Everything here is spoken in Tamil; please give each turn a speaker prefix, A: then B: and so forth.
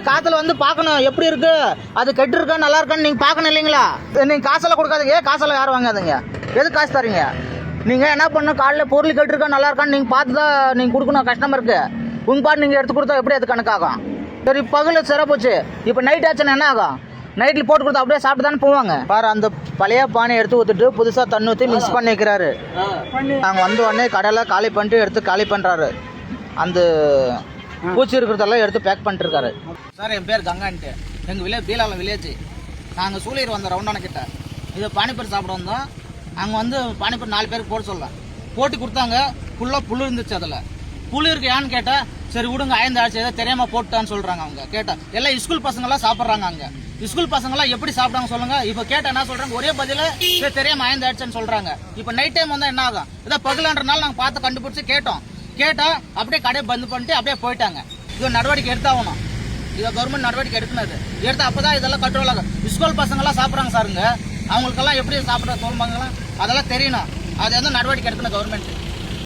A: காத்துல வந்து பாக்கணும் எப்படி இருக்கு, அது கெட்டு இருக்கா நல்லா இருக்கான்னு நீங்க பாக்கணும் இல்லைங்களா? நீங்க காசெல்லாம் கொடுக்காதீங்க, காசெல்லாம் யாரும் வாங்காதீங்க. எதுக்கு காசு தரீங்க? நீங்க என்ன பண்ணணும், காலையில பொருள் கெட்டு இருக்கா நல்லா இருக்கான்னு நீங்க பார்த்து தான் நீங்க கொடுக்கணும் கஸ்டமருக்கு. உங்க பாட்டு நீங்க எடுத்து கொடுத்தா எப்படி அது கணக்காகும்? சரி பகல சிறப்பு போச்சு, இப்போ நைட் ஆச்சுன்னா என்ன ஆகும்? நைட்ல போட்டு கொடுத்தா அப்படியே சாப்பிட்டு தானே போவாங்க. பாரு அந்த பழைய பானை எடுத்து ஊத்துட்டு புதுசா தண்ணி ஊற்றி மிக்ஸ் பண்ணி வைக்கிறாரு. நாங்க வந்த உடனே கடையில காலி பண்ணிட்டு எடுத்து காலி பண்றாரு. அந்த பூச்சி இருக்கிறதெல்லாம் எடுத்து பேக் பண்ணிட்டு இருக்காரு. சார் என் பேர் கங்கான்ட்டு, எங்கள் வில்லேஜ் பீலாலம் வில்லேஜ். நாங்கள் சூளையர் வந்தோம் ரவுண்டான கிட்ட. இது பானிபூரி சாப்பிட வந்தோம். அங்கே வந்து பானிபூரி 4 பேருக்கு போட சொல்லலாம். போட்டு கொடுத்தாங்க. ஃபுல்லாக புழு இருந்துச்சு. அதில் புழு இருக்கு ஏன்னு கேட்டால் சரி விடுங்க ஆய்ந்தாச்சு ஏதோ தெரியாமல் போட்டான்னு சொல்கிறாங்க. அவங்க கேட்டால் எல்லாம் ஸ்கூல் பசங்களாம் சாப்பிட்றாங்க. அங்கே ஸ்கூல் பசங்களாம் எப்படி சாப்பிட்டாங்க சொல்லுங்க. இப்போ கேட்டால் என்ன சொல்கிறாங்க, ஒரே பதில் தெரியாமல் ஆய்ந்தாச்சுன்னு சொல்கிறாங்க. இப்போ நைட் டைம் வந்தால் என்ன ஆகும்? ஏதோ பகலன்றனால நாங்கள் பார்த்து கண்டுபிடிச்சி கேட்டால் அப்படியே கடையை பந்து பண்ணிட்டு அப்படியே போயிட்டாங்க. இது நடவடிக்கை எடுத்தாகணும். இதை கவர்மெண்ட் நடவடிக்கை எடுக்கணும். எடுத்து அப்போதான் இதெல்லாம் கண்ட்ரோல் ஆகும். ஸ்கூல் பசங்களாம் சாப்பிட்றாங்க சாருங்க, அவங்களுக்கெல்லாம் எப்படி சாப்பிட்ற தோல்பாங்கலாம் அதெல்லாம் தெரியணும். அது வந்து நடவடிக்கை எடுக்கணும் கவர்மெண்ட்.